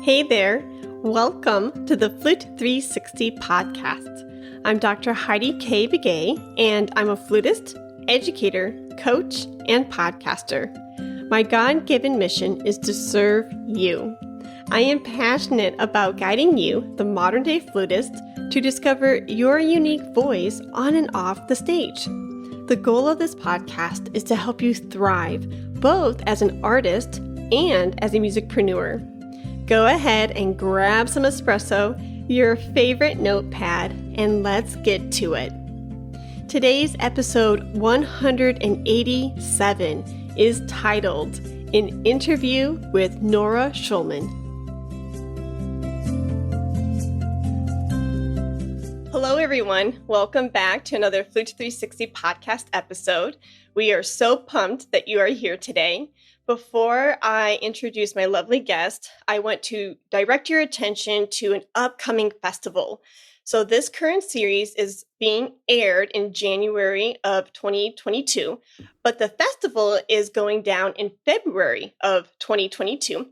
Hey there, welcome to the Flute 360 podcast. I'm Dr. Heidi K. Begay, and I'm a flutist, educator, coach, and podcaster. My God-given mission is to serve you. I am passionate about guiding you, the modern-day flutist, to discover your unique voice on and off the stage. The goal of this podcast is to help you thrive, both as an artist and as a musicpreneur. Go ahead and grab some espresso, your favorite notepad, and let's get to it. Today's episode 187 is titled An Interview with Nora Shulman. Hello, everyone. Welcome back to another Flute 360 podcast episode. We are so pumped that you are here today. Before I introduce my lovely guest, I want to direct your attention to an upcoming festival. So this current series is being aired in January of 2022, but the festival is going down in February of 2022.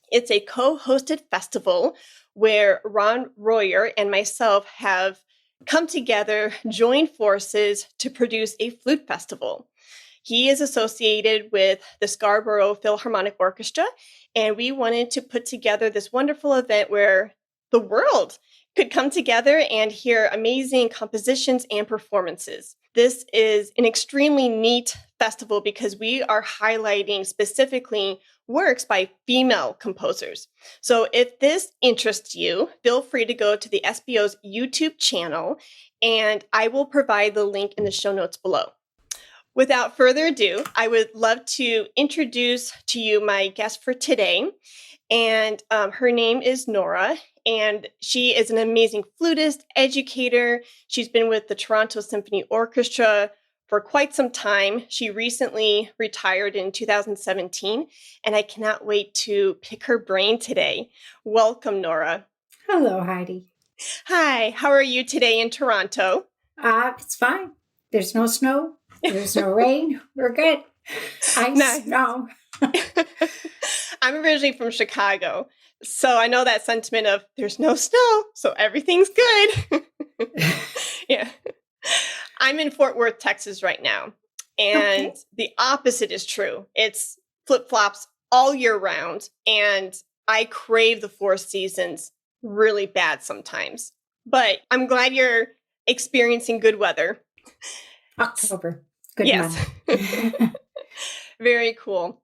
It's a co-hosted festival where Ron Royer and myself have come together, joined forces to produce a flute festival. He is associated with the Scarborough Philharmonic Orchestra, and we wanted to put together this wonderful event where the world could come together and hear amazing compositions and performances. This is an extremely neat festival because we are highlighting specifically works by female composers. So if this interests you, feel free to go to the SBO's YouTube channel, and I will provide the link in the show notes below. Without further ado, I would love to introduce to you my guest for today. And her name is Nora, and she is an amazing flutist, educator. She's been with the Toronto Symphony Orchestra for quite some time. She recently retired in 2017, and I cannot wait to pick her brain today. Welcome, Nora. Hello, Heidi. Hi, how are you today in Toronto? It's fine. There's no snow. There's no rain. We're good. Snow. I'm originally from Chicago, so I know that sentiment of there's no snow, so everything's good. Yeah. I'm in Fort Worth, Texas right now, and The opposite is true. It's flip-flops all year round, and I crave the four seasons really bad sometimes. But I'm glad you're experiencing good weather. October. Good yes. month. Very cool.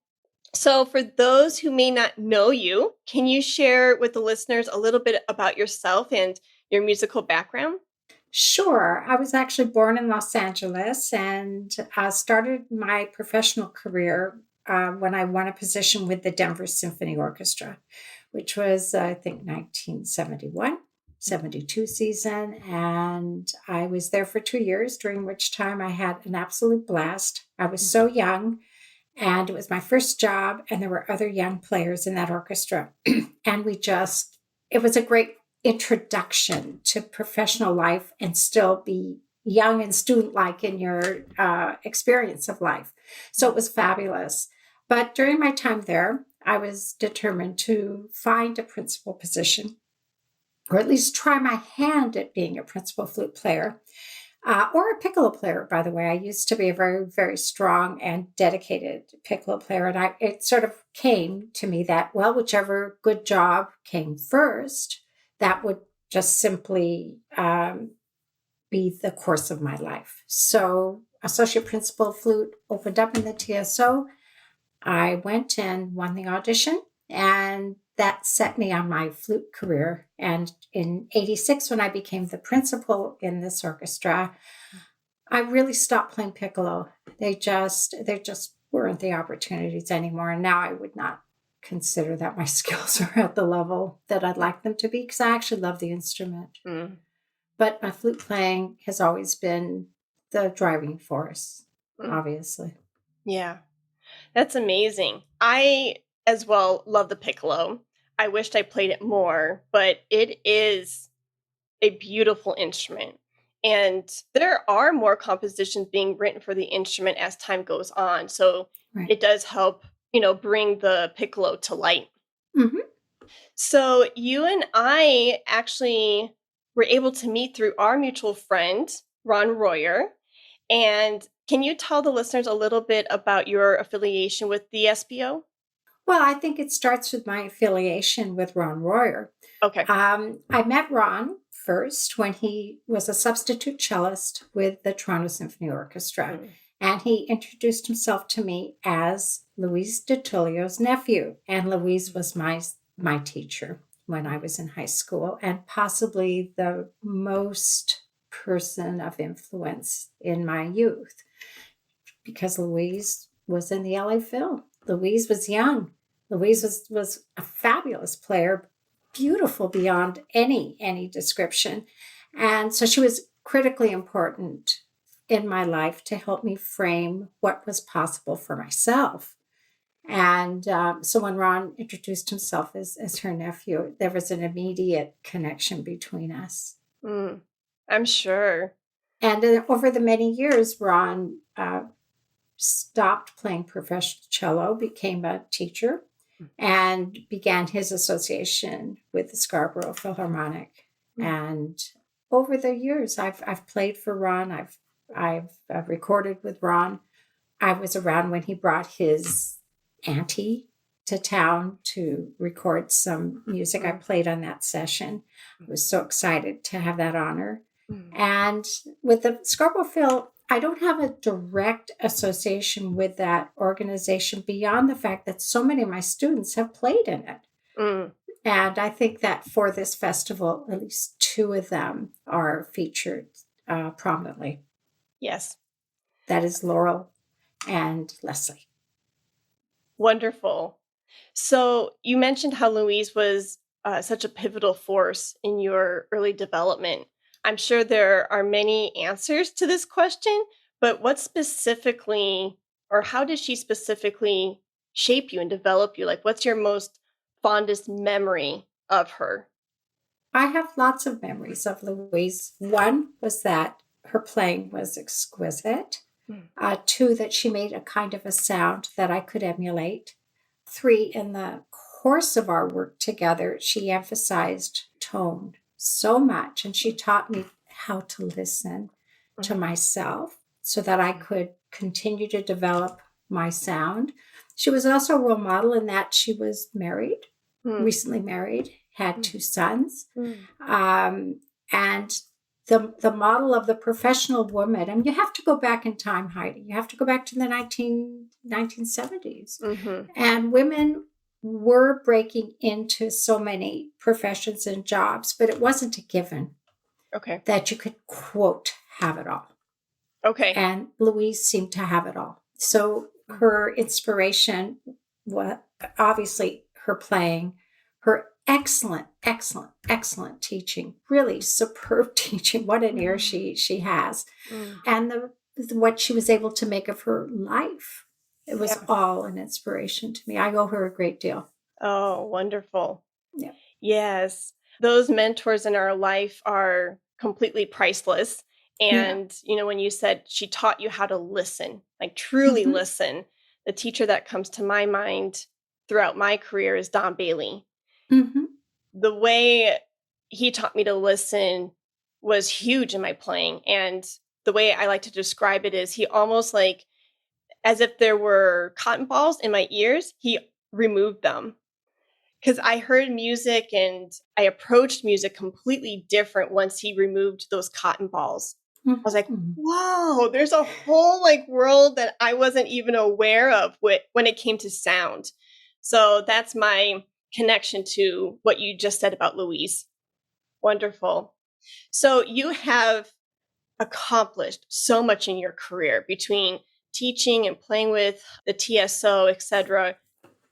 So for those who may not know you, can you share with the listeners a little bit about yourself and your musical background? Sure. I was actually born in Los Angeles and started my professional career when I won a position with the Denver Symphony Orchestra, which was, I think, 1971. 72 season, and I was there for 2 years, during which time I had an absolute blast. I was so young, and it was my first job, and there were other young players in that orchestra. And it was a great introduction to professional life and still be young and student-like in your experience of life. So it was fabulous. But during my time there, I was determined to find a principal position, or at least try my hand at being a principal flute player, or a piccolo player, by the way. I used to be a very, very strong and dedicated piccolo player, and it sort of came to me that, well, whichever good job came first, that would just simply be the course of my life. So associate principal flute opened up in the TSO. I went and won the audition, and that set me on my flute career. And in 86, when I became the principal in this orchestra, I really stopped playing piccolo. There just weren't the opportunities anymore. And now I would not consider that my skills are at the level that I'd like them to be, because I actually love the instrument. But my flute playing has always been the driving force, obviously. Yeah, that's amazing. I as well love the piccolo. I wished I played it more, but it is a beautiful instrument. And there are more compositions being written for the instrument as time goes on. So It does help, bring the piccolo to light. Mm-hmm. So you and I actually were able to meet through our mutual friend, Ron Royer. And can you tell the listeners a little bit about your affiliation with the SBO? Well, I think it starts with my affiliation with Ron Royer. Okay. I met Ron first when he was a substitute cellist with the Toronto Symphony Orchestra. Mm. And he introduced himself to me as Louise DiTullio's nephew. And Louise was my teacher when I was in high school, and possibly the most person of influence in my youth, because Louise was in the LA Phil. Louise was young. Louise was a fabulous player, beautiful beyond any description. And so she was critically important in my life to help me frame what was possible for myself. And so when Ron introduced himself as her nephew, there was an immediate connection between us. Mm. I'm sure. And over the many years, Ron stopped playing professional cello, became a teacher, and began his association with the Scarborough Philharmonic. And over the years, I've played for Ron. I've recorded with Ron. I was around when he brought his auntie to town to record some music. I played on that session. I was so excited to have that honor. And with the Scarborough Phil, I don't have a direct association with that organization beyond the fact that so many of my students have played in it. Mm. And I think that for this festival, at least two of them are featured prominently. Yes. That is Laurel and Leslie. Wonderful. So you mentioned how Louise was such a pivotal force in your early development. I'm sure there are many answers to this question, but what specifically, or how did she specifically shape you and develop you? Like, what's your most fondest memory of her? I have lots of memories of Louise. One was that her playing was exquisite. Two, that she made a kind of a sound that I could emulate. Three, in the course of our work together, she emphasized tone so much, and she taught me how to listen to myself so that I could continue to develop my sound. She was also a role model in that she was married, recently married, had two sons, and the model of the professional woman. I mean, you have to go back in time, Heidi. You have to go back to the 1970s. And women were breaking into so many professions and jobs, but it wasn't a given that you could, quote, have it all. Okay. And Louise seemed to have it all. So her inspiration was obviously her playing, her excellent teaching, really superb teaching. What an ear she has. And what she was able to make of her life. It was all an inspiration to me. I owe her a great deal. Oh, wonderful. Yeah. Yes. Those mentors in our life are completely priceless. And, you know, when you said she taught you how to listen, like truly listen, the teacher that comes to my mind throughout my career is Don Bailey. The way he taught me to listen was huge in my playing. And the way I like to describe it is he almost like, as if there were cotton balls in my ears, he removed them. Because I heard music and I approached music completely different once he removed those cotton balls. I was like, whoa, there's a whole like world that I wasn't even aware of when it came to sound. So that's my connection to what you just said about Louise. Wonderful. So you have accomplished so much in your career between teaching and playing with the TSO, etc.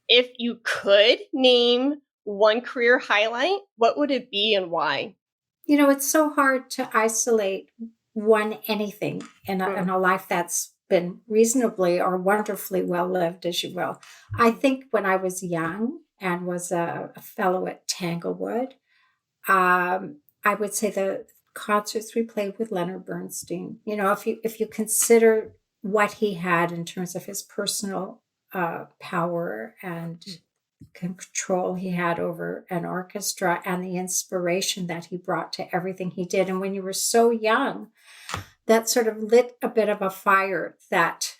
If you could name one career highlight, what would it be and why? You know, it's so hard to isolate one anything in a life that's been reasonably or wonderfully well lived, as you will. I think when I was young and was a fellow at Tanglewood, I would say the concerts we played with Leonard Bernstein. You know, if you consider what he had in terms of his personal power and control he had over an orchestra and the inspiration that he brought to everything he did. And when you were so young, that sort of lit a bit of a fire that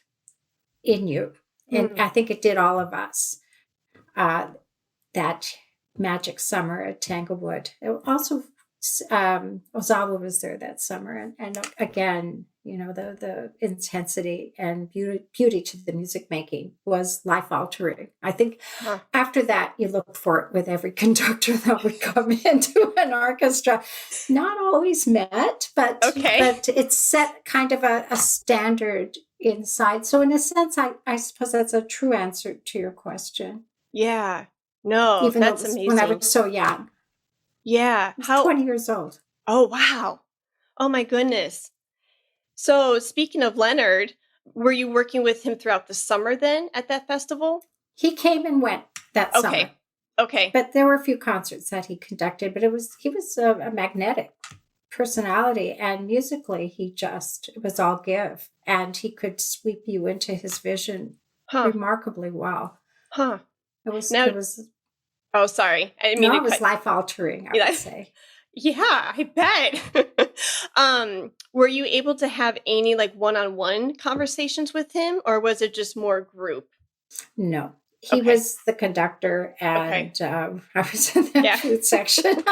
in you. And I think it did all of us. That magic summer at Tanglewood. It also, Ozawa was there that summer. And again, the intensity and beauty to the music making was life altering. I think after that, you look for it with every conductor that would come into an orchestra. Not always met, but it set kind of a standard inside. So in a sense, I suppose that's a true answer to your question. Yeah. No, even that's though it was amazing. When I was so young. Yeah. I was 20 years old. Oh, wow. Oh, my goodness. So speaking of Leonard, were you working with him throughout the summer then at that festival? He came and went that summer. Okay. But there were a few concerts that he conducted, but he was a magnetic personality, and musically it was all give, and he could sweep you into his vision remarkably well. It was oh, sorry. I didn't mean, it was life altering, I would say. Yeah, I bet. Were you able to have any one-on-one conversations with him, or was it just more group? No. He was the conductor, and I was in that flute section.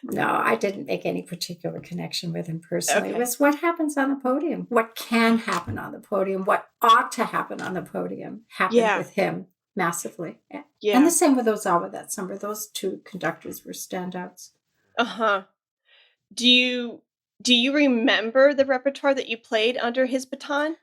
No, I didn't make any particular connection with him personally. It was what happens on the podium, what can happen on the podium, what ought to happen on the podium happened with him massively. Yeah. And the same with Ozawa that summer. Those two conductors were standouts. Do you remember the repertoire that you played under his baton?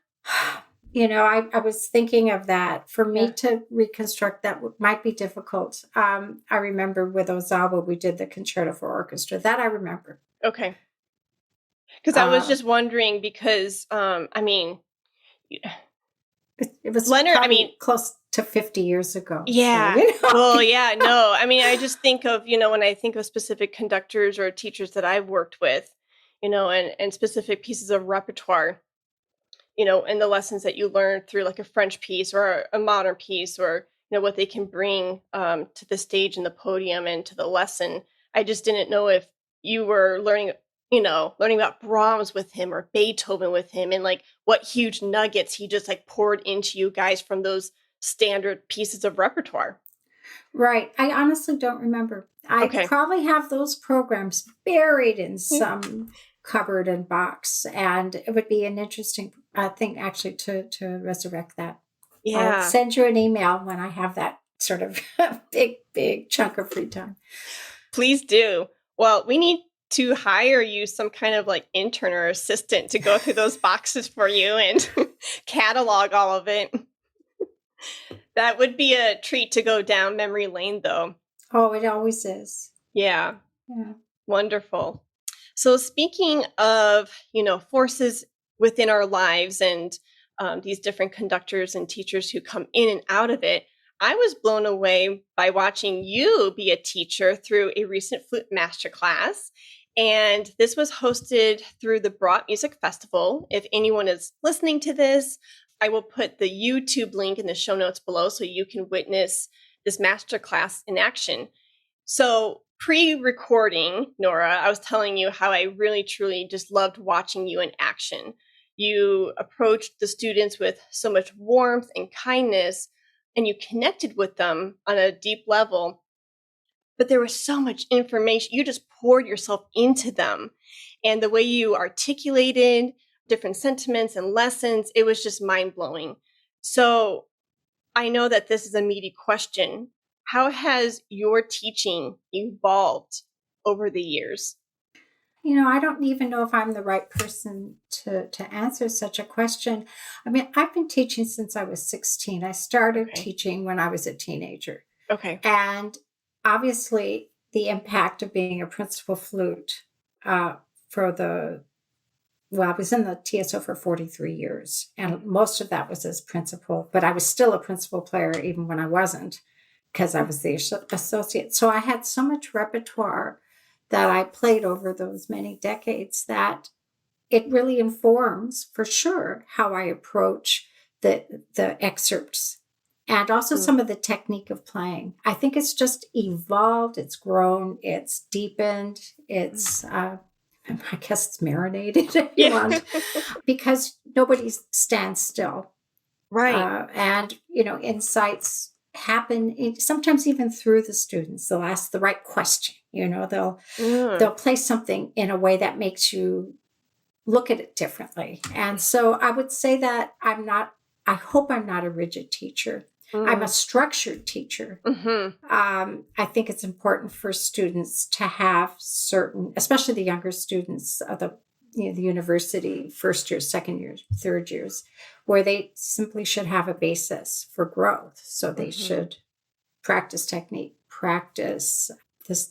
I was thinking of that. For me to reconstruct that might be difficult. I remember with Ozawa, we did the Concerto for Orchestra. That I remember. Okay. Because I was just wondering because, it was Leonard, close to 50 years ago. Yeah. So, Well, yeah, no. I just think of, when I think of specific conductors or teachers that I've worked with, and specific pieces of repertoire, and the lessons that you learn through like a French piece or a modern piece or, what they can bring to the stage and the podium and to the lesson. I just didn't know if you were learning about Brahms with him or Beethoven with him and like what huge nuggets he just like poured into you guys from those standard pieces of repertoire. Right. I honestly don't remember. I probably have those programs buried in some cupboard and box, and it would be an interesting thing actually to resurrect that. Yeah. I'll send you an email when I have that sort of big chunk of free time. Please do. Well, we need to hire you some kind of like intern or assistant to go through those boxes for you and catalog all of it. That would be a treat to go down memory lane, though. Oh, it always is. Yeah. Wonderful. So speaking of, forces within our lives and these different conductors and teachers who come in and out of it, I was blown away by watching you be a teacher through a recent flute masterclass. And this was hosted through the Brought Music Festival. If anyone is listening to this, I will put the YouTube link in the show notes below so you can witness this masterclass in action. So pre-recording, Nora, I was telling you how I really, truly just loved watching you in action. You approached the students with so much warmth and kindness, and you connected with them on a deep level. But there was so much information. You just poured yourself into them. And the way you articulated different sentiments and lessons, it was just mind-blowing. So I know that this is a meaty question. How has your teaching evolved over the years? I don't even know if I'm the right person to answer such a question. I've been teaching since I was 16. I started teaching when I was a teenager. Okay. And obviously the impact of being a principal flute I was in the TSO for 43 years, and most of that was as principal, but I was still a principal player even when I wasn't, because I was the associate. So I had so much repertoire that I played over those many decades that it really informs, for sure, how I approach the excerpts and also some of the technique of playing. I think it's just evolved, it's grown, it's deepened, it's, I guess it's marinated if you want, because nobody stands still. Right. And, insights happen sometimes even through the students. They'll ask the right question, they'll play something in a way that makes you look at it differently. And so I would say that I hope I'm not a rigid teacher. I'm a structured teacher. I think it's important for students to have certain, especially the younger students of the university, first years, second years, third years, where they simply should have a basis for growth. So they should practice technique, practice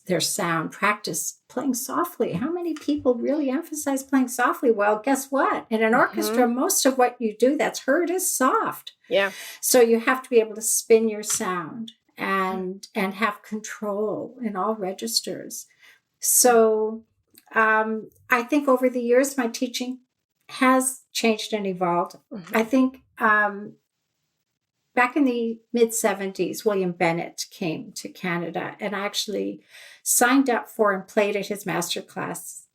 their sound, practice playing softly. How many people really emphasize playing softly? Well, guess what? In an orchestra, most of what you do that's heard is soft. Yeah. So you have to be able to spin your sound and have control in all registers. So I think over the years, my teaching has changed and evolved. I think back in the mid-70s, William Bennett came to Canada, and I actually signed up for and played at his master classes.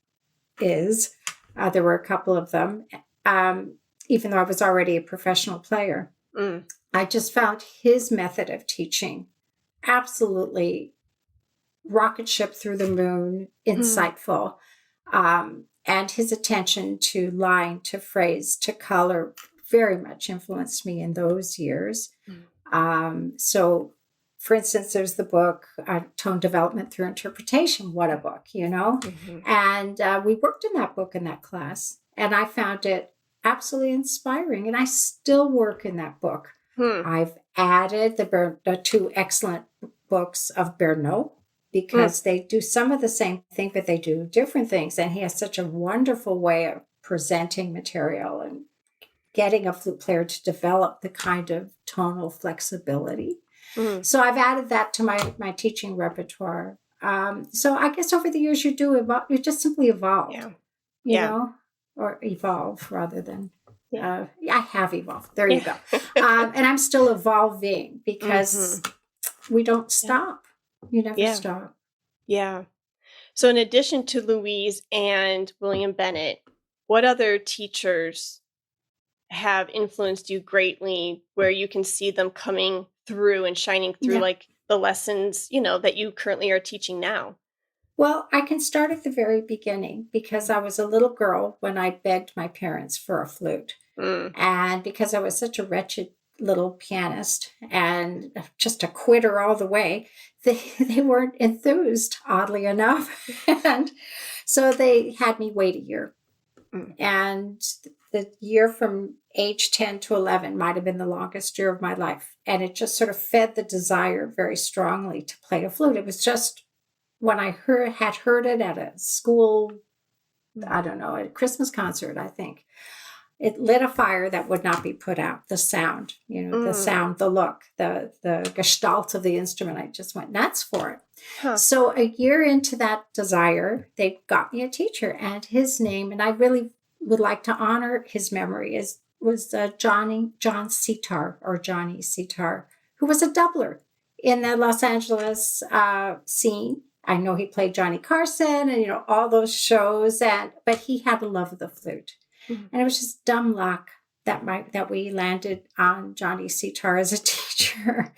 There were a couple of them, even though I was already a professional player. I just found his method of teaching absolutely rocket ship through the moon, insightful, and his attention to line, to phrase, to color very much influenced me in those years. So, for instance, there's the book, Tone Development Through Interpretation. What a book, And we worked in that book in that class, and I found it absolutely inspiring, and I still work in that book. I've added the two excellent books of Bernot, because they do some of the same thing, but they do different things. And he has such a wonderful way of presenting material and getting a flute player to develop the kind of tonal flexibility. So I've added that to my teaching repertoire. So I guess over the years you do evolve, you just simply evolve, or evolve rather than, I have evolved. There you go. And I'm still evolving because we don't stop. You never stop. Yeah. So in addition to Louise and William Bennett, what other teachers have influenced you greatly where you can see them coming through and shining through like the lessons, that you currently are teaching now? Well, I can start at the very beginning because I was a little girl when I begged my parents for a flute. And because I was such a wretched little pianist and just a quitter all the way, they weren't enthused, oddly enough. And so they had me wait a year. And the year from age 10 to 11 might have been the longest year of my life. And it just sort of fed the desire very strongly to play a flute. It was just when I had heard it at a school, I don't know, at a Christmas concert, I think. It lit a fire that would not be put out. The sound, the sound, the look, the gestalt of the instrument. I just went nuts for it. So a year into that desire, they got me a teacher, and his name, and I really would like to honor his memory, was Johnny Sitar, who was a doubler in the Los Angeles scene. I know he played Johnny Carson and all those shows, but he had a love of the flute. And it was just dumb luck that we landed on Johnny Sitar as a teacher.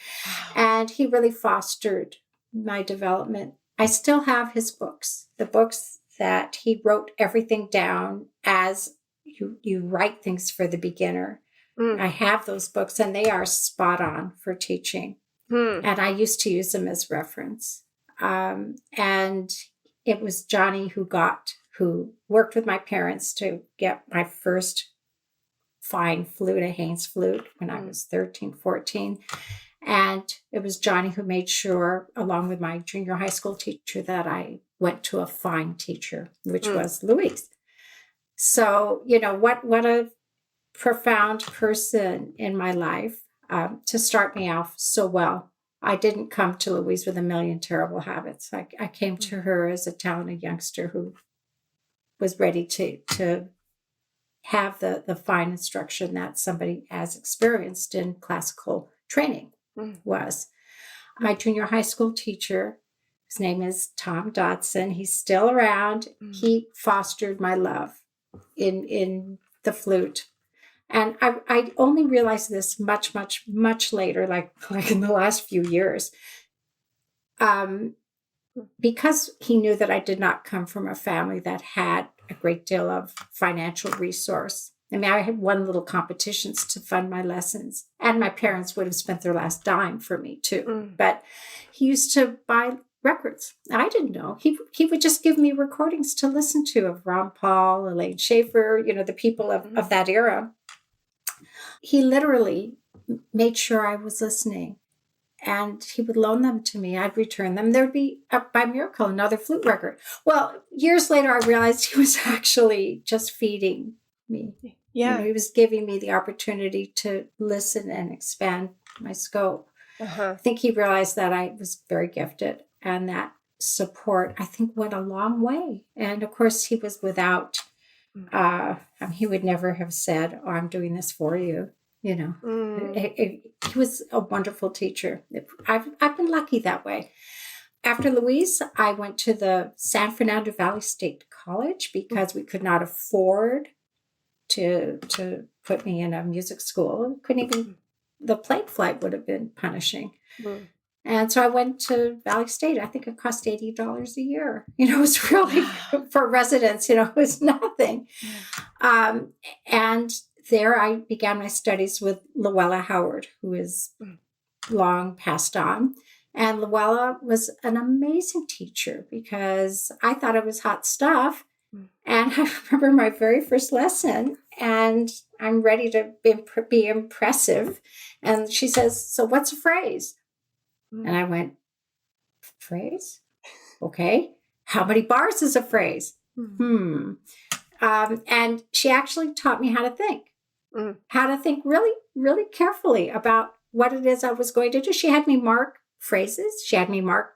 And he really fostered my development. I still have his books, the books that he wrote everything down as you write things for the beginner. I have those books, and they are spot on for teaching. And I used to use them as reference. And it was Johnny who worked with my parents to get my first fine flute, a Haynes flute, when I was 13, 14. And it was Johnny who made sure, along with my junior high school teacher, that I went to a fine teacher, which was Louis. So, what a profound person in my life to start me off so well. I didn't come to Louise with a million terrible habits. I came to her as a talented youngster who was ready to have the fine instruction that somebody as experienced in classical training was. My junior high school teacher, his name is Tom Dodson. He's still around. He fostered my love in the flute. And I only realized this much, much, much later, like in the last few years. Because he knew that I did not come from a family that had a great deal of financial resource. I mean, I had won little competitions to fund my lessons, and my parents would have spent their last dime for me too. But he used to buy records. I didn't know. He would just give me recordings to listen to of Ron Paul, Elaine Schaefer, the people of that era. He literally made sure I was listening. And he would loan them to me. I'd return them. There'd be, by miracle, another flute record. Well, years later, I realized he was actually just feeding me. Yeah. He was giving me the opportunity to listen and expand my scope. I think he realized that I was very gifted, and that support, I think, went a long way. And of course, he was without, he would never have said, "Oh, I'm doing this for you." He was a wonderful teacher. I've been lucky that way. After Louise, I went to the San Fernando Valley State College because we could not afford to put me in a music school. Couldn't even, the plane flight would have been punishing. And so I went to Valley State. I think it cost $80 a year. It was really, for residents, it was nothing. And there I began my studies with Luella Howard, who is long passed on. And Luella was an amazing teacher because I thought it was hot stuff. And I remember my very first lesson, and I'm ready to be impressive. And she says, "So what's a phrase?" And I went, "Phrase? Okay. How many bars is a phrase?" And she actually taught me how to think. How to think really, really carefully about what it is I was going to do. She had me mark phrases. She had me mark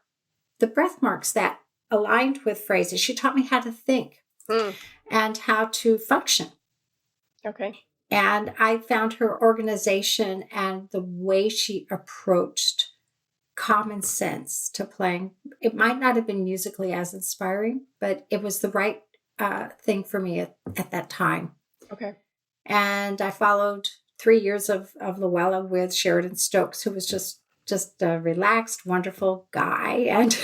the breath marks that aligned with phrases. She taught me how to think and how to function. Okay. And I found her organization and the way she approached common sense to playing. It might not have been musically as inspiring, but it was the right thing for me at that time. Okay. And I followed 3 years of Luella with Sheridan Stokes, who was just a relaxed, wonderful guy. And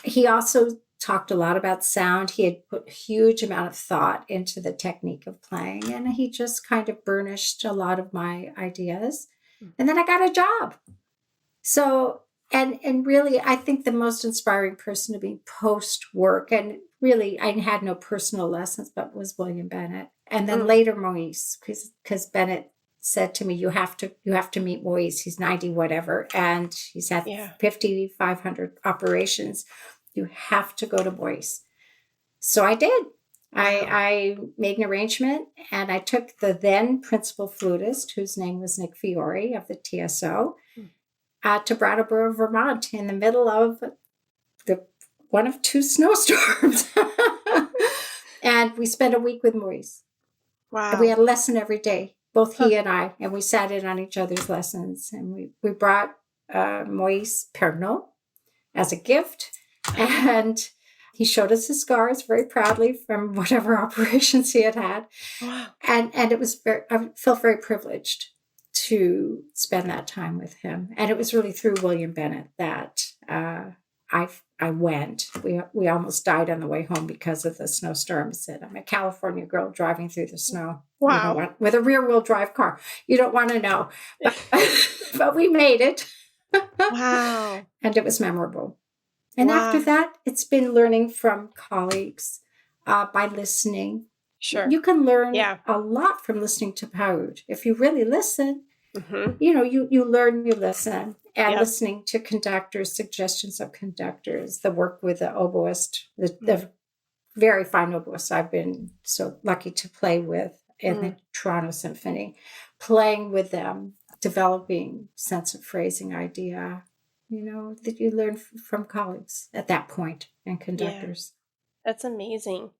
he also talked a lot about sound. He had put a huge amount of thought into the technique of playing, and he just kind of burnished a lot of my ideas. And then I got a job. So, and really, I think the most inspiring person to me post-work, and really, I had no personal lessons, but was William Bennett. And then later Maurice, because Bennett said to me, you have to meet Maurice. He's 90 whatever, and he's had 5,500 operations. You have to go to Maurice. So I did. I made an arrangement, and I took the then principal flutist, whose name was Nick Fiore of the TSO, to Brattleboro, Vermont, in the middle of one of 2 snowstorms. And we spent a week with Maurice. Wow. And we had a lesson every day, both he and I, and we sat in on each other's lessons. And we brought Maurice Pernod as a gift. And he showed us his scars very proudly from whatever operations he had had. Wow. And it was I felt very privileged to spend that time with him. And it was really through William Bennett that I went. We almost died on the way home because of the snowstorms. And I'm a California girl driving through the snow. Wow. With a rear-wheel drive car. You don't want to know. But we made it. Wow. And it was memorable. And after that, it's been learning from colleagues by listening. Sure. You can learn a lot from listening to Paoud. If you really listen, you learn, you listen. And listening to conductors, suggestions of conductors, the work with the oboist, the very fine oboists I've been so lucky to play with in the Toronto Symphony, playing with them, developing sense of phrasing idea, that you learn from colleagues at that point and conductors. Yeah. That's amazing.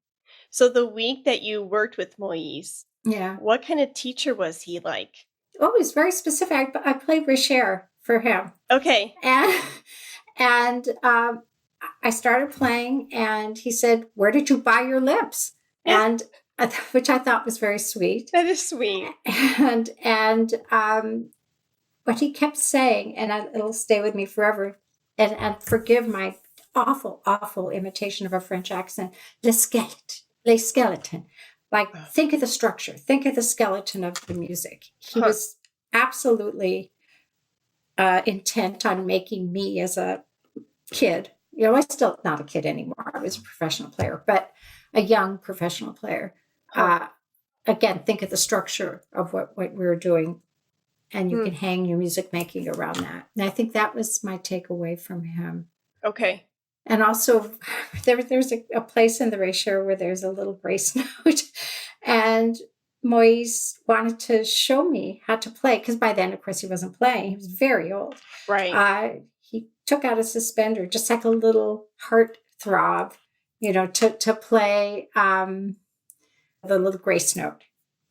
So the week that you worked with Moise, what kind of teacher was he like? Oh, he's very specific. I played Richer for him. Okay. And I started playing, and he said, "Where did you buy your lips?" And which I thought was very sweet. That is sweet. And what he kept saying, and it'll stay with me forever, and forgive my awful imitation of a French accent, le skeleton. Like, think of the structure, think of the skeleton of the music. He was absolutely intent on making me as a kid. I'm still not a kid anymore. I was a professional player, but a young professional player. Again, think of the structure of what we were doing, and you can hang your music making around that. And I think that was my takeaway from him. Okay. And also, there's a place in the Richer where there's a little grace note, and Moise wanted to show me how to play, because by then, of course, he wasn't playing. He was very old. Right. He took out a suspender, just like a little heart throb, to play the little grace note,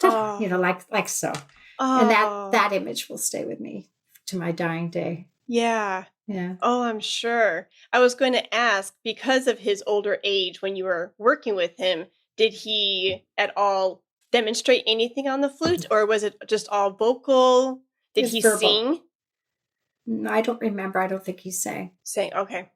like so. And that image will stay with me to my dying day. Yeah. Yeah. Oh, I'm sure. I was going to ask, because of his older age, when you were working with him, did he at all demonstrate anything on the flute, or was it just all vocal? Did he sing? No, I don't remember. I don't think he sang. Okay.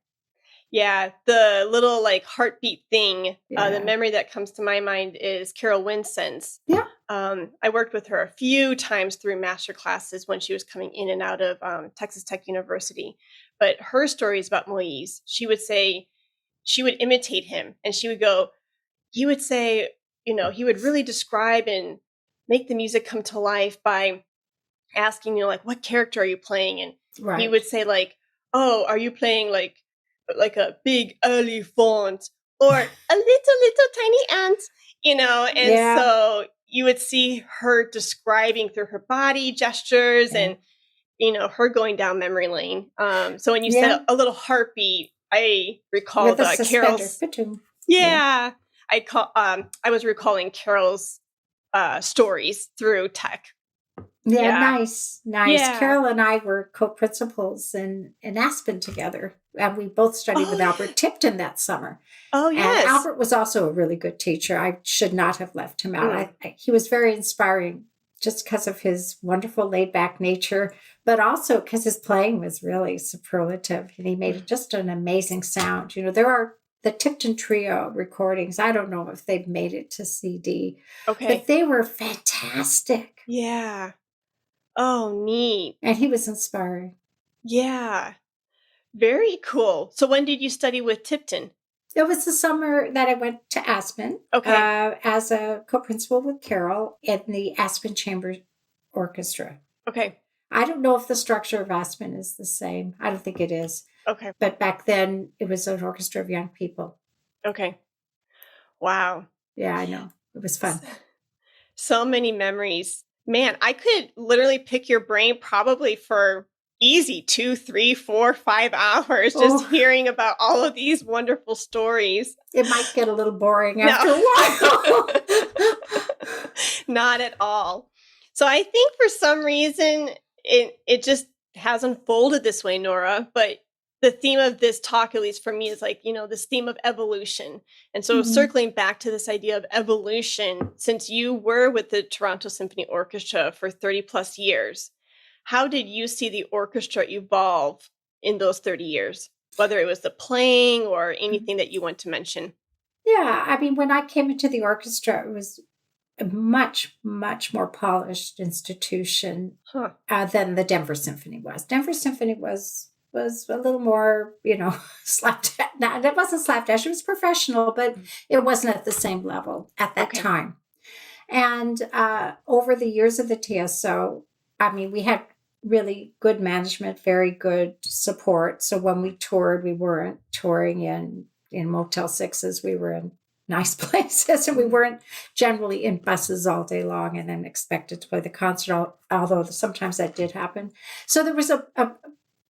Yeah, the little like heartbeat thing, the memory that comes to my mind is Carol Winston's. Yeah. I worked with her a few times through master classes when she was coming in and out of Texas Tech University. But her stories about Moise, she would say, she would imitate him, and he would say, he would really describe and make the music come to life by asking, like, what character are you playing? And he would say, like, oh, are you playing like a big elephant or a little tiny ant, and so you would see her describing through her body gestures and, her going down memory lane. So when you said a little heartbeat, I recalled Carol's. I was recalling Carol's stories through tech. Yeah, nice. Yeah. Carol and I were co-principals in Aspen together, and we both studied with Albert Tipton that summer. Oh, yes. And Albert was also a really good teacher. I should not have left him out. He was very inspiring just because of his wonderful laid-back nature, but also because his playing was really superlative, and he made just an amazing sound. There are the Tipton Trio recordings. I don't know if they've made it to CD, but they were fantastic. Yeah. Oh, neat. And he was inspiring. Yeah. Very cool. So when did you study with Tipton? It was the summer that I went to Aspen as a co-principal with Carol in the Aspen Chamber Orchestra. Okay. I don't know if the structure of Aspen is the same. I don't think it is. Okay. But back then, it was an orchestra of young people. Okay. Wow. Yeah, I know. It was fun. So many memories. Man, I could literally pick your brain probably for easy 2, 3, 4, 5 hours just hearing about all of these wonderful stories. It might get a little boring after a while. Not at all. So I think for some reason it just has unfolded this way, Nora, but the theme of this talk, at least for me, is like, this theme of evolution. And so circling back to this idea of evolution, since you were with the Toronto Symphony Orchestra for 30 plus years, how did you see the orchestra evolve in those 30 years, whether it was the playing or anything that you want to mention? Yeah, I mean, when I came into the orchestra, it was a much, much more polished institution than the Denver Symphony was. Denver Symphony was a little more, slapdash. No, it wasn't slapdash. It was professional, but it wasn't at the same level at that time. And over the years of the TSO, I mean, we had really good management, very good support. So when we toured, we weren't touring in Motel 6s. We were in nice places, and we weren't generally in buses all day long and then expected to play the concert, although sometimes that did happen. So there was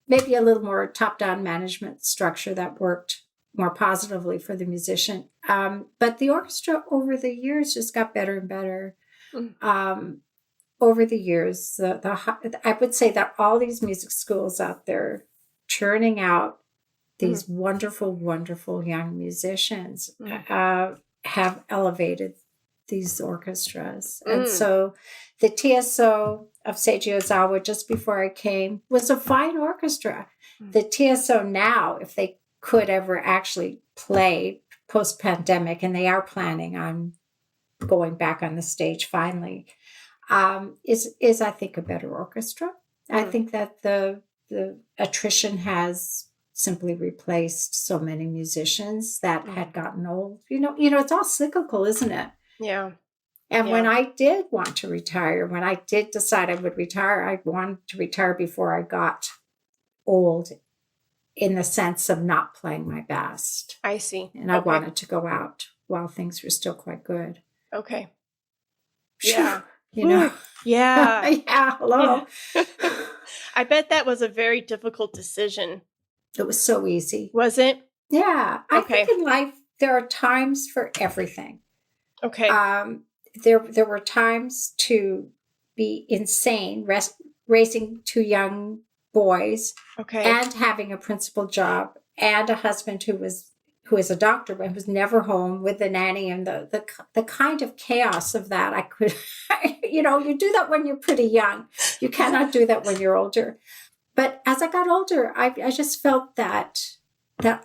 maybe a little more top-down management structure that worked more positively for the musician. But the orchestra over the years just got better and better. over the years, I would say that all these music schools out there churning out these wonderful, wonderful young musicians have elevated these orchestras. And so the TSO of Seiji Ozawa, just before I came, was a fine orchestra. The TSO now, if they could ever actually play post-pandemic, and they are planning on going back on the stage finally, is I think a better orchestra. I think that the attrition has simply replaced so many musicians that had gotten old. You know, it's all cyclical, isn't it? Yeah. And when I did want to retire, when I did decide I would retire, I wanted to retire before I got old, in the sense of not playing my best. I see. And I wanted to go out while things were still quite good. Okay. Yeah. You know? Yeah. Yeah. Hello. Yeah. I bet that was a very difficult decision. It was so easy. Was it? Yeah. I think in life, there are times for everything. Okay. There were times to be insane, raising two young boys, and having a principal job, and a husband who is a doctor but was never home with the nanny, and the kind of chaos of that. I could, you do that when you're pretty young. You cannot do that when you're older. But as I got older, I just felt that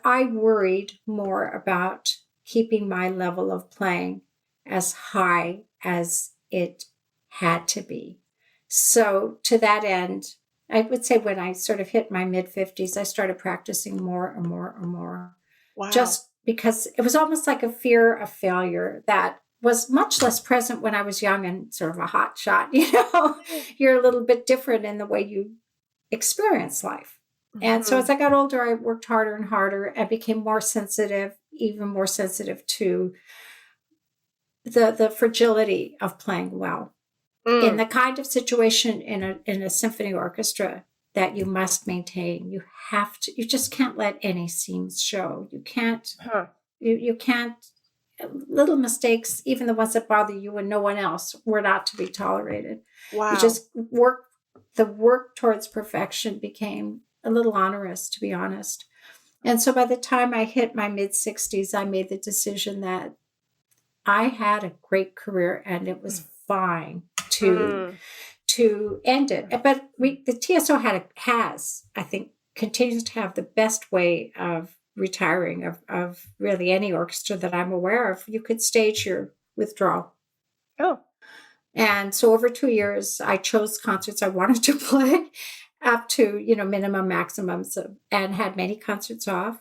I worried more about keeping my level of playing as high as it had to be. So to that end, I would say when I sort of hit my mid-50s, I started practicing more and more and more. Wow. Just because it was almost like a fear of failure that was much less present when I was young and sort of a hot shot. You're a little bit different in the way you experience life. And so as I got older, I worked harder and harder and became more sensitive, even more sensitive to the fragility of playing well. In the kind of situation in a symphony orchestra that you must maintain, you just can't let any seams show. You can't, you can't, little mistakes, even the ones that bother you and no one else, were not to be tolerated. Wow. You just the work towards perfection became a little onerous, to be honest. And so by the time I hit my mid-60s, I made the decision that I had a great career and it was fine to end it. But the TSO has, I think, continues to have the best way of retiring of really any orchestra that I'm aware of. You could stage your withdrawal. Oh. And so over 2 years, I chose concerts I wanted to play up to, minimum, maximums, and had many concerts off,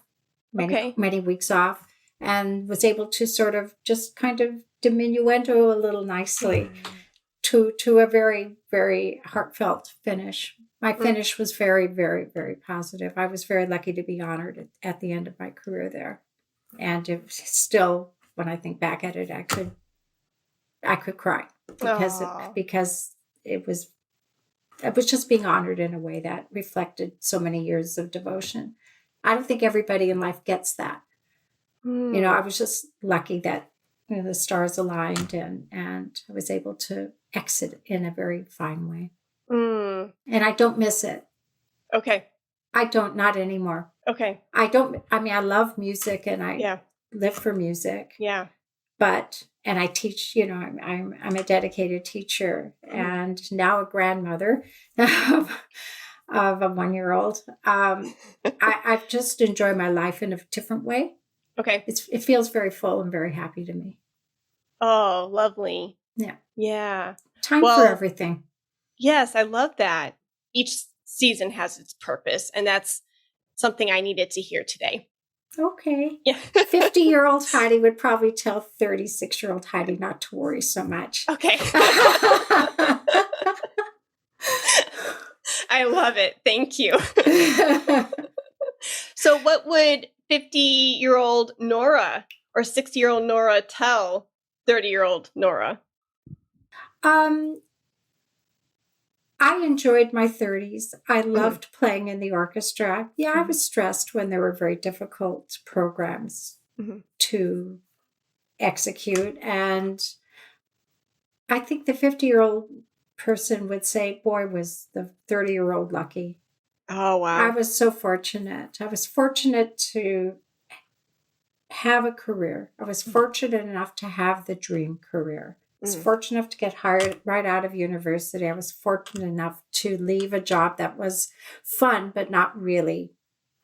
many weeks off, and was able to sort of just kind of diminuendo a little nicely to a very, very heartfelt finish. My finish was very, very, very positive. I was very lucky to be honored at the end of my career there. And it was still, when I think back at it, I could cry because it was just being honored in a way that reflected so many years of devotion. I don't think everybody in life gets that. I was just lucky that the stars aligned and I was able to exit in a very fine way. And I don't miss it. Okay. I don't, not anymore. Okay. I love music and I live for music. Yeah. And I teach, I'm a dedicated teacher and now a grandmother of a 1-year-old. I just enjoy my life in a different way. Okay. It feels very full and very happy to me. Oh, lovely. Yeah. Yeah. Time for everything. Yes, I love that. Each season has its purpose, and that's something I needed to hear today. Okay. Yeah. 50-year-old Heidi would probably tell 36-year-old Heidi not to worry so much. Okay. I love it. Thank you. So what would 50-year-old Nora or 60-year-old Nora tell 30-year-old Nora? I enjoyed my 30s. I loved playing in the orchestra. Yeah, I was stressed when there were very difficult programs to execute. And I think the 50-year-old person would say, boy, was the 30-year-old lucky. Oh, wow. I was so fortunate. I was fortunate to have a career. I was fortunate enough to have the dream career. I was fortunate enough to get hired right out of university. I was fortunate enough to leave a job that was fun, but not really,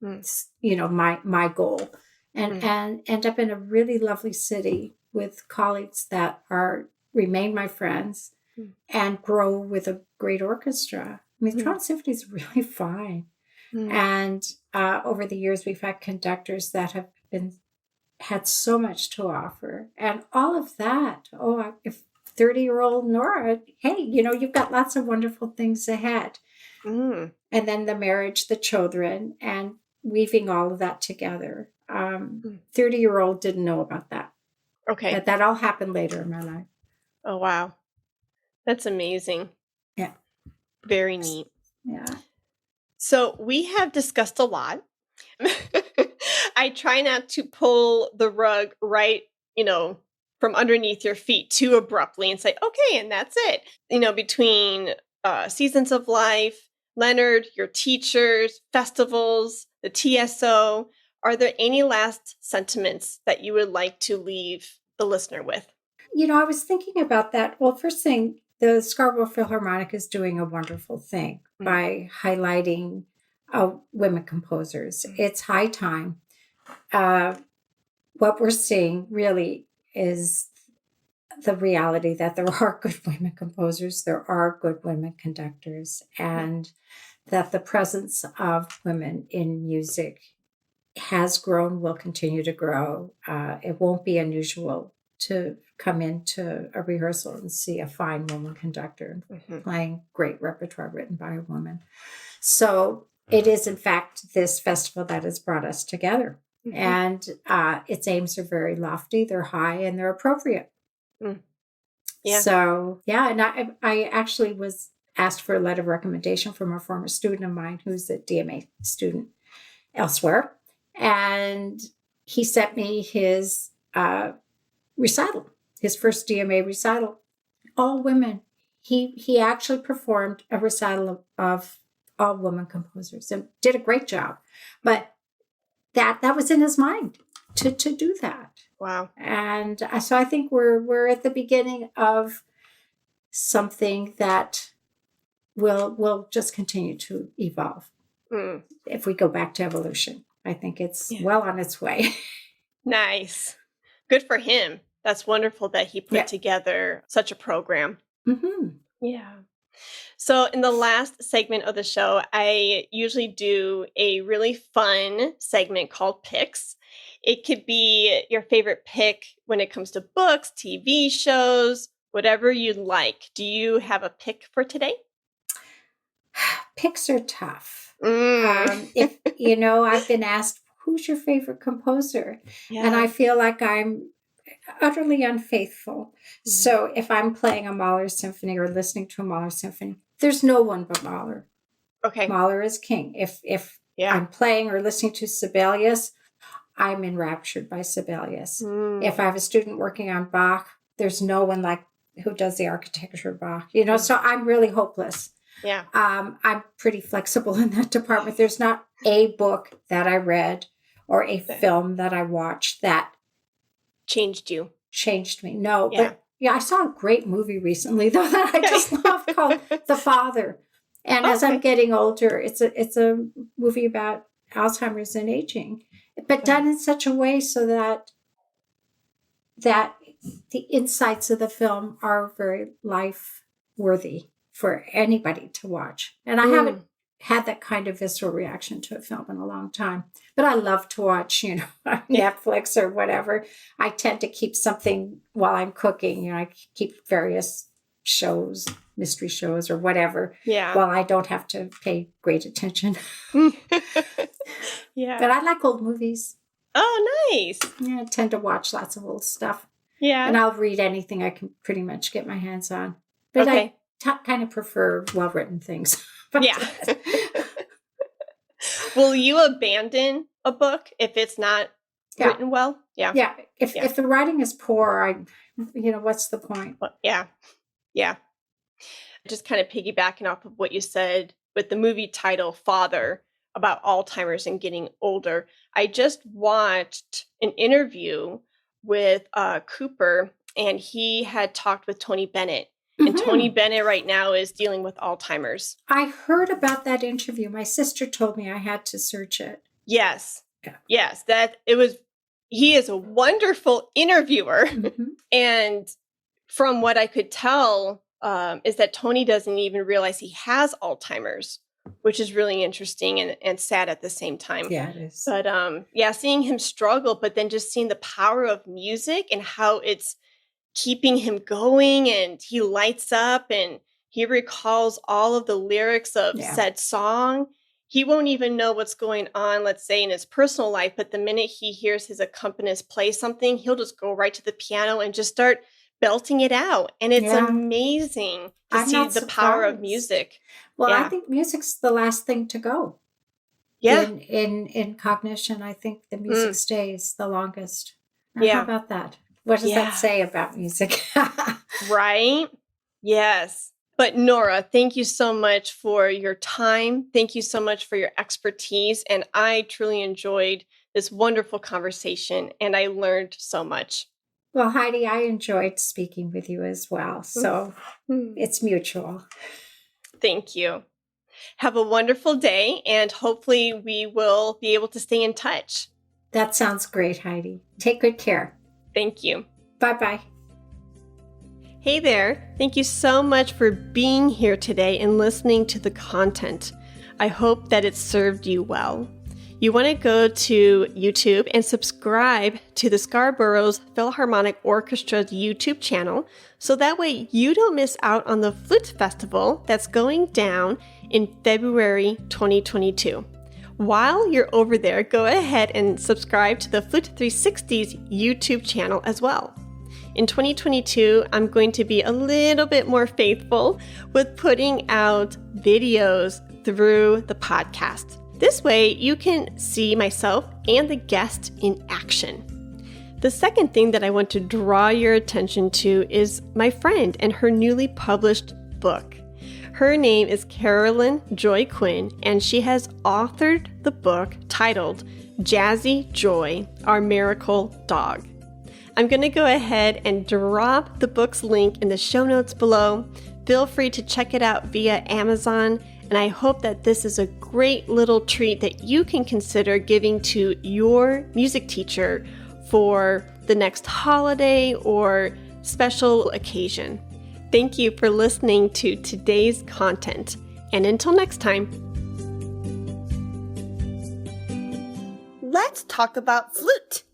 my goal. And end up in a really lovely city with colleagues that remain my friends and grow with a great orchestra. I mean, Toronto Symphony is really fine. And over the years, we've had conductors that have had so much to offer. And all of that, if 30-year-old Nora, hey, you've got lots of wonderful things ahead. And then the marriage, the children, and weaving all of that together. 30-year-old didn't know about that. Okay. But that all happened later in my life. Oh, wow. That's amazing. Yeah. Very neat. Yeah. So we have discussed a lot. I try not to pull the rug right, from underneath your feet too abruptly and say, okay, and that's it. Between seasons of life, Leonard, your teachers, festivals, the TSO, are there any last sentiments that you would like to leave the listener with? I was thinking about that. Well, first thing, the Scarborough Philharmonic is doing a wonderful thing by highlighting women composers. It's high time. What we're seeing really is the reality that there are good women composers, there are good women conductors, and that the presence of women in music has grown, will continue to grow. It won't be unusual to come into a rehearsal and see a fine woman conductor playing great repertoire written by a woman. So it is, in fact, this festival that has brought us together. And its aims are very lofty, they're high, and they're appropriate. Yeah. So, yeah, and I actually was asked for a letter of recommendation from a former student of mine who's a DMA student elsewhere. And he sent me his recital, his first DMA recital, all women. He actually performed a recital of all women composers and did a great job. But that was in his mind to do that. Wow. And so I think we're at the beginning of something that will just continue to evolve. If we go back to evolution, I think it's well on its way. Nice. Good for him. That's wonderful that he put together such a program. Yeah. So in the last segment of the show, I usually do a really fun segment called Pics. It could be your favorite pick when it comes to books, TV shows, whatever you'd like. Do you have a pick for today? Picks are tough. If I've been asked, who's your favorite composer? Yeah. And I feel like I'm utterly unfaithful. So if I'm playing a Mahler symphony or listening to a Mahler symphony, there's no one but Mahler. Okay. Mahler is king. If I'm playing or listening to Sibelius, I'm enraptured by Sibelius. If I have a student working on Bach, there's no one like who does the architecture of Bach. So I'm really hopeless. Yeah. I'm pretty flexible in that department. There's not a book that I read or a film that I watched that changed me. No, but I saw a great movie recently though that I just love called The Father. And as I'm getting older, it's a movie about Alzheimer's and aging, but done in such a way so that the insights of the film are very life worthy for anybody to watch. And I haven't had that kind of visceral reaction to a film in a long time. But I love to watch, Netflix or whatever. I tend to keep something while I'm cooking. I keep various shows, mystery shows or whatever, while I don't have to pay great attention. Yeah. But I like old movies. Oh, nice. Yeah, I tend to watch lots of old stuff. Yeah. And I'll read anything I can pretty much get my hands on. But I kind of prefer well-written things. Yeah. Will you abandon a book if it's not written well? Yeah. Yeah. If the writing is poor, what's the point? Yeah. Yeah. Just kind of piggybacking off of what you said with the movie title, Father, about Alzheimer's and getting older. I just watched an interview with Cooper, and he had talked with Tony Bennett. And Tony Bennett right now is dealing with Alzheimer's. I heard about that interview. My sister told me I had to search it. Yes. Yeah. Yes. He is a wonderful interviewer. And from what I could tell, is that Tony doesn't even realize he has Alzheimer's, which is really interesting and sad at the same time. Yeah, it is. But seeing him struggle, but then just seeing the power of music and how it's keeping him going, and he lights up and he recalls all of the lyrics of said song. He won't even know what's going on, let's say, in his personal life, but the minute he hears his accompanist play something, he'll just go right to the piano and just start belting it out. And it's amazing to see the power of music. Well, I think music's the last thing to go. Yeah. In cognition, I think the music stays the longest. Now, how about that? What does that say about music? Right? Yes. But Nora, thank you so much for your time. Thank you so much for your expertise. And I truly enjoyed this wonderful conversation, and I learned so much. Well, Heidi, I enjoyed speaking with you as well. So it's mutual. Thank you. Have a wonderful day, and hopefully we will be able to stay in touch. That sounds great, Heidi. Take good care. Thank you. Bye-bye. Hey there. Thank you so much for being here today and listening to the content. I hope that it served you well. You want to go to YouTube and subscribe to the Scarborough's Philharmonic Orchestra's YouTube channel, so that way you don't miss out on the Flute Festival that's going down in February 2022. While you're over there, go ahead and subscribe to the Flute 360's YouTube channel as well. In 2022, I'm going to be a little bit more faithful with putting out videos through the podcast. This way, you can see myself and the guest in action. The second thing that I want to draw your attention to is my friend and her newly published book. Her name is Carolyn Joy Quinn, and she has authored the book titled Jazzy Joy, Our Miracle Dog. I'm going to go ahead and drop the book's link in the show notes below. Feel free to check it out via Amazon, and I hope that this is a great little treat that you can consider giving to your music teacher for the next holiday or special occasion. Thank you for listening to today's content, and until next time. Let's talk about flute.